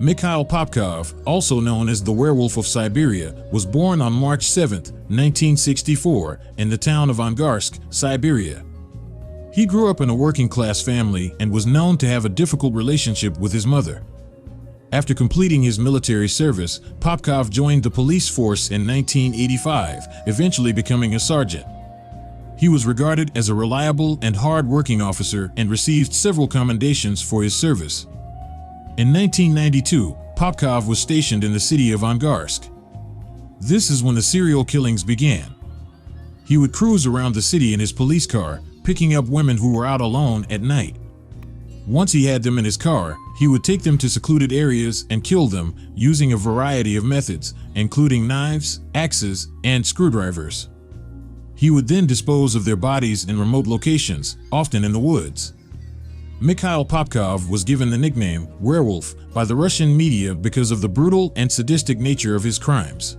Mikhail Popkov, also known as the Werewolf of Siberia, was born on March 7, 1964, in the town of Angarsk, Siberia. He grew up in a working-class family and was known to have a difficult relationship with his mother. After completing his military service, Popkov joined the police force in 1985, eventually becoming a sergeant. He was regarded as a reliable and hard-working officer and received several commendations for his service. In 1992, Popkov was stationed in the city of Angarsk. This is when the serial killings began. He would cruise around the city in his police car, picking up women who were out alone at night. Once he had them in his car, he would take them to secluded areas and kill them using a variety of methods, including knives, axes, and screwdrivers. He would then dispose of their bodies in remote locations, often in the woods. Mikhail Popkov was given the nickname Werewolf by the Russian media because of the brutal and sadistic nature of his crimes.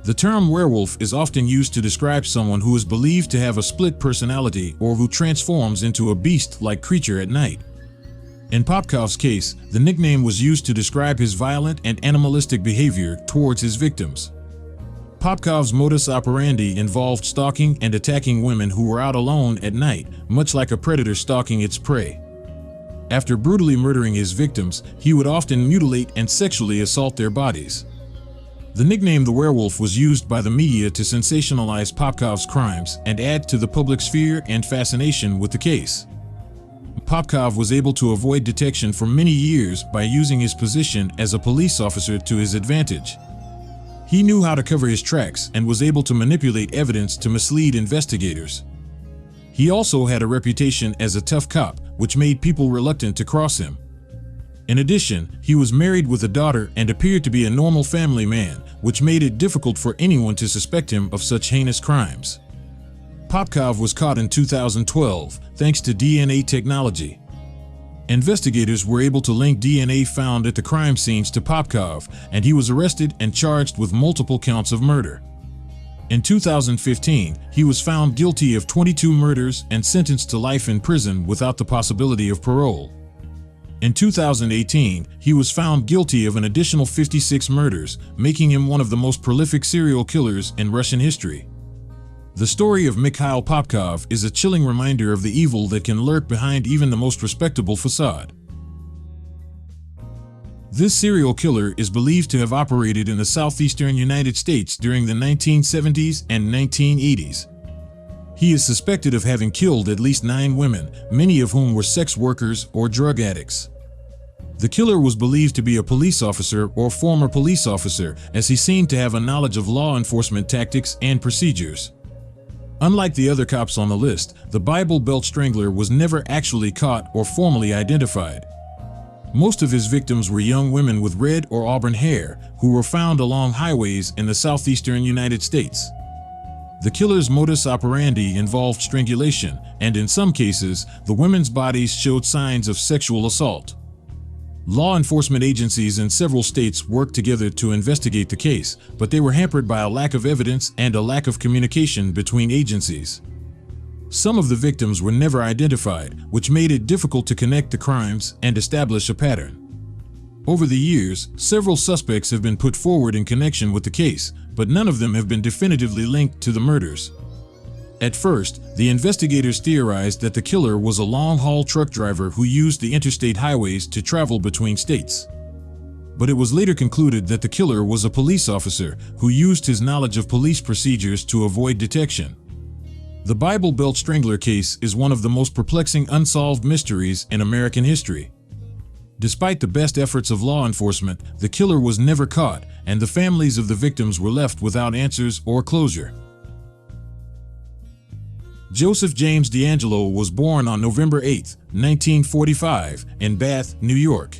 The term werewolf is often used to describe someone who is believed to have a split personality or who transforms into a beast-like creature at night. In Popkov's case, the nickname was used to describe his violent and animalistic behavior towards his victims. Popkov's modus operandi involved stalking and attacking women who were out alone at night, much like a predator stalking its prey. After brutally murdering his victims, he would often mutilate and sexually assault their bodies. The nickname the Werewolf was used by the media to sensationalize Popkov's crimes and add to the public's fear and fascination with the case. Popkov was able to avoid detection for many years by using his position as a police officer to his advantage. He knew how to cover his tracks and was able to manipulate evidence to mislead investigators. He also had a reputation as a tough cop, which made people reluctant to cross him. In addition, he was married with a daughter and appeared to be a normal family man, which made it difficult for anyone to suspect him of such heinous crimes. Popkov was caught in 2012 thanks to DNA technology. Investigators were able to link DNA found at the crime scenes to Popkov, and he was arrested and charged with multiple counts of murder. In 2015, he was found guilty of 22 murders and sentenced to life in prison without the possibility of parole. In 2018, he was found guilty of an additional 56 murders, making him one of the most prolific serial killers in Russian history. The story of Mikhail Popkov is a chilling reminder of the evil that can lurk behind even the most respectable facade. This serial killer is believed to have operated in the southeastern United States during the 1970s and 1980s. He is suspected of having killed at least 9 women, many of whom were sex workers or drug addicts. The killer was believed to be a police officer or former police officer, as he seemed to have a knowledge of law enforcement tactics and procedures. Unlike the other cops on the list, the Bible Belt Strangler was never actually caught or formally identified. Most of his victims were young women with red or auburn hair who were found along highways in the southeastern United States. The killer's modus operandi involved strangulation, and in some cases, the women's bodies showed signs of sexual assault. Law enforcement agencies in several states worked together to investigate the case, but they were hampered by a lack of evidence and a lack of communication between agencies. Some of the victims were never identified, which made it difficult to connect the crimes and establish a pattern. Over the years, several suspects have been put forward in connection with the case, but none of them have been definitively linked to the murders. At first, the investigators theorized that the killer was a long-haul truck driver who used the interstate highways to travel between states. But it was later concluded that the killer was a police officer who used his knowledge of police procedures to avoid detection. The Bible Belt Strangler case is one of the most perplexing unsolved mysteries in American history. Despite the best efforts of law enforcement, the killer was never caught, and the families of the victims were left without answers or closure. Joseph James DeAngelo was born on November 8, 1945, in Bath, New York.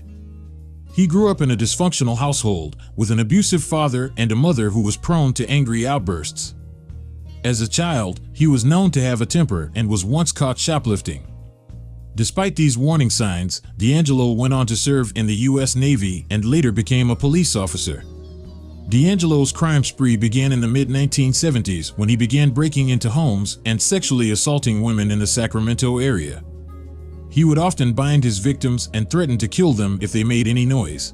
He grew up in a dysfunctional household with an abusive father and a mother who was prone to angry outbursts. As a child, he was known to have a temper and was once caught shoplifting. Despite these warning signs, DeAngelo went on to serve in the U.S. Navy and later became a police officer. DeAngelo's crime spree began in the mid-1970s when he began breaking into homes and sexually assaulting women in the Sacramento area. He would often bind his victims and threaten to kill them if they made any noise.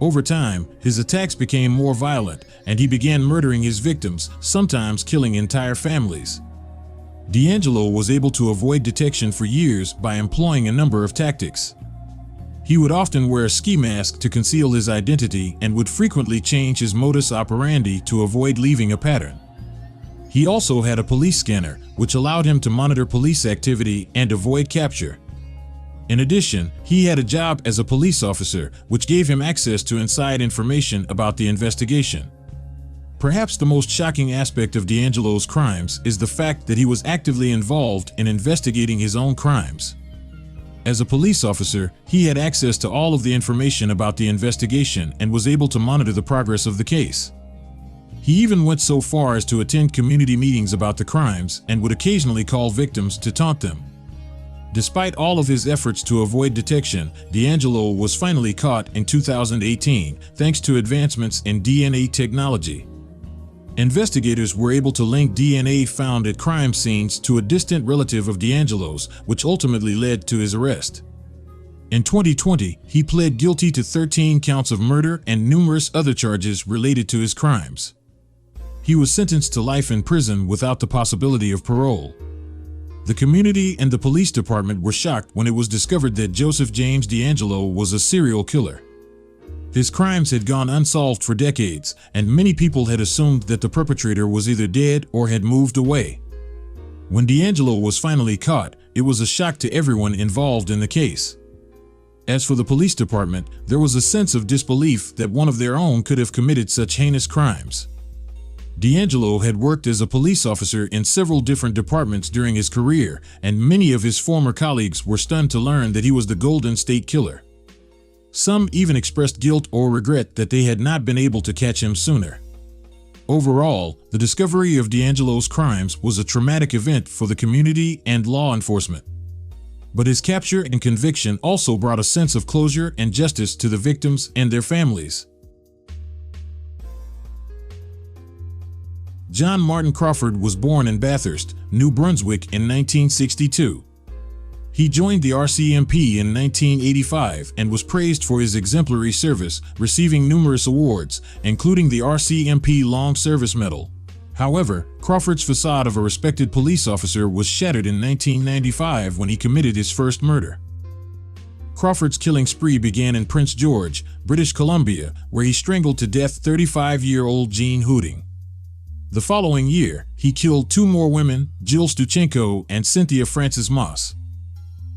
Over time, his attacks became more violent, and he began murdering his victims, sometimes killing entire families. DeAngelo was able to avoid detection for years by employing a number of tactics. He would often wear a ski mask to conceal his identity and would frequently change his modus operandi to avoid leaving a pattern. He also had a police scanner, which allowed him to monitor police activity and avoid capture. In addition, he had a job as a police officer, which gave him access to inside information about the investigation. Perhaps the most shocking aspect of DeAngelo's crimes is the fact that he was actively involved in investigating his own crimes. As a police officer, he had access to all of the information about the investigation and was able to monitor the progress of the case. He even went so far as to attend community meetings about the crimes and would occasionally call victims to taunt them. Despite all of his efforts to avoid detection, DeAngelo was finally caught in 2018 thanks to advancements in DNA technology. Investigators were able to link DNA found at crime scenes to a distant relative of DeAngelo's, which ultimately led to his arrest. In 2020, he pled guilty to 13 counts of murder and numerous other charges related to his crimes. He was sentenced to life in prison without the possibility of parole. The community and the police department were shocked when it was discovered that Joseph James DeAngelo was a serial killer. His crimes had gone unsolved for decades, and many people had assumed that the perpetrator was either dead or had moved away. When DeAngelo was finally caught, it was a shock to everyone involved in the case. As for the police department, there was a sense of disbelief that one of their own could have committed such heinous crimes. DeAngelo had worked as a police officer in several different departments during his career, and many of his former colleagues were stunned to learn that he was the Golden State Killer. Some even expressed guilt or regret that they had not been able to catch him sooner. Overall, the discovery of DeAngelo's crimes was a traumatic event for the community and law enforcement. But his capture and conviction also brought a sense of closure and justice to the victims and their families. John Martin Crawford was born in Bathurst, New Brunswick in 1962. He joined the RCMP in 1985 and was praised for his exemplary service, receiving numerous awards, including the RCMP Long Service Medal. However, Crawford's facade of a respected police officer was shattered in 1995 when he committed his first murder. Crawford's killing spree began in Prince George, British Columbia, where he strangled to death 35-year-old Jean Hooting. The following year, he killed two more women, Jill Stuchenko and Cynthia Frances Moss.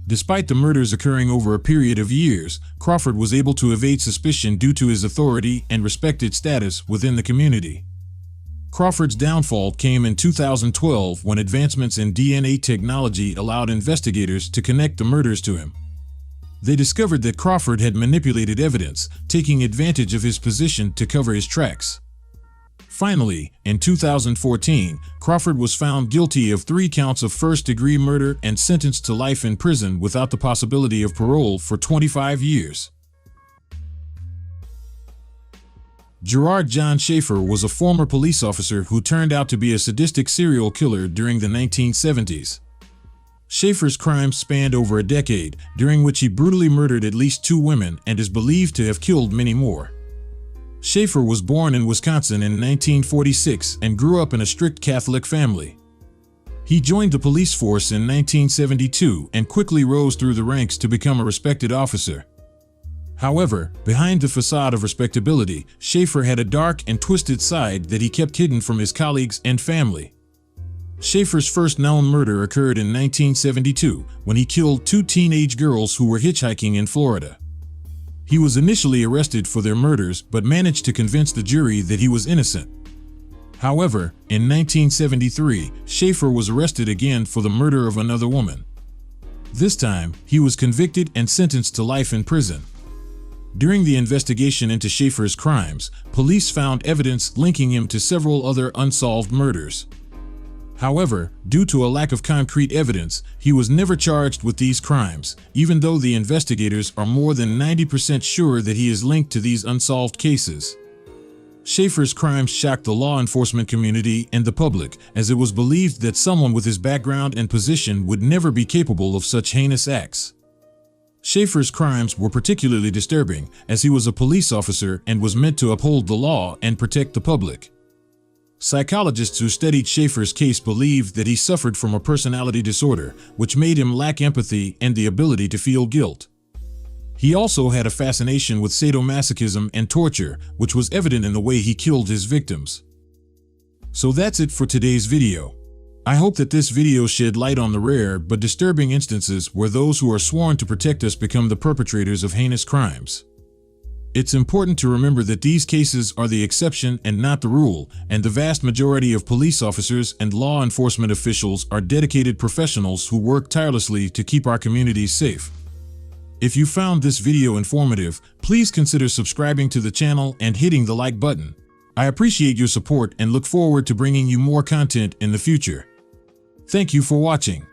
Despite the murders occurring over a period of years, Crawford was able to evade suspicion due to his authority and respected status within the community. Crawford's downfall came in 2012 when advancements in DNA technology allowed investigators to connect the murders to him. They discovered that Crawford had manipulated evidence, taking advantage of his position to cover his tracks. Finally, in 2014, Crawford was found guilty of 3 counts of first-degree murder and sentenced to life in prison without the possibility of parole for 25 years. Gerard John Schaefer was a former police officer who turned out to be a sadistic serial killer during the 1970s. Schaefer's crimes spanned over a decade, during which he brutally murdered at least 2 women and is believed to have killed many more. Schaefer was born in Wisconsin in 1946 and grew up in a strict Catholic family. He joined the police force in 1972 and quickly rose through the ranks to become a respected officer. However, behind the facade of respectability, Schaefer had a dark and twisted side that he kept hidden from his colleagues and family. Schaefer's first known murder occurred in 1972 when he killed 2 teenage girls who were hitchhiking in Florida. He was initially arrested for their murders but managed to convince the jury that he was innocent. However, in 1973, Schaefer was arrested again for the murder of another woman. This time, he was convicted and sentenced to life in prison. During the investigation into Schaefer's crimes, police found evidence linking him to several other unsolved murders. However, due to a lack of concrete evidence, he was never charged with these crimes, even though the investigators are more than 90% sure that he is linked to these unsolved cases. Schaefer's crimes shocked the law enforcement community and the public, as it was believed that someone with his background and position would never be capable of such heinous acts. Schaefer's crimes were particularly disturbing, as he was a police officer and was meant to uphold the law and protect the public. Psychologists who studied Schaefer's case believed that he suffered from a personality disorder, which made him lack empathy and the ability to feel guilt. He also had a fascination with sadomasochism and torture, which was evident in the way he killed his victims. So that's it for today's video. I hope that this video shed light on the rare but disturbing instances where those who are sworn to protect us become the perpetrators of heinous crimes. It's important to remember that these cases are the exception and not the rule, and the vast majority of police officers and law enforcement officials are dedicated professionals who work tirelessly to keep our communities safe. If you found this video informative, please consider subscribing to the channel and hitting the like button. I appreciate your support and look forward to bringing you more content in the future. Thank you for watching.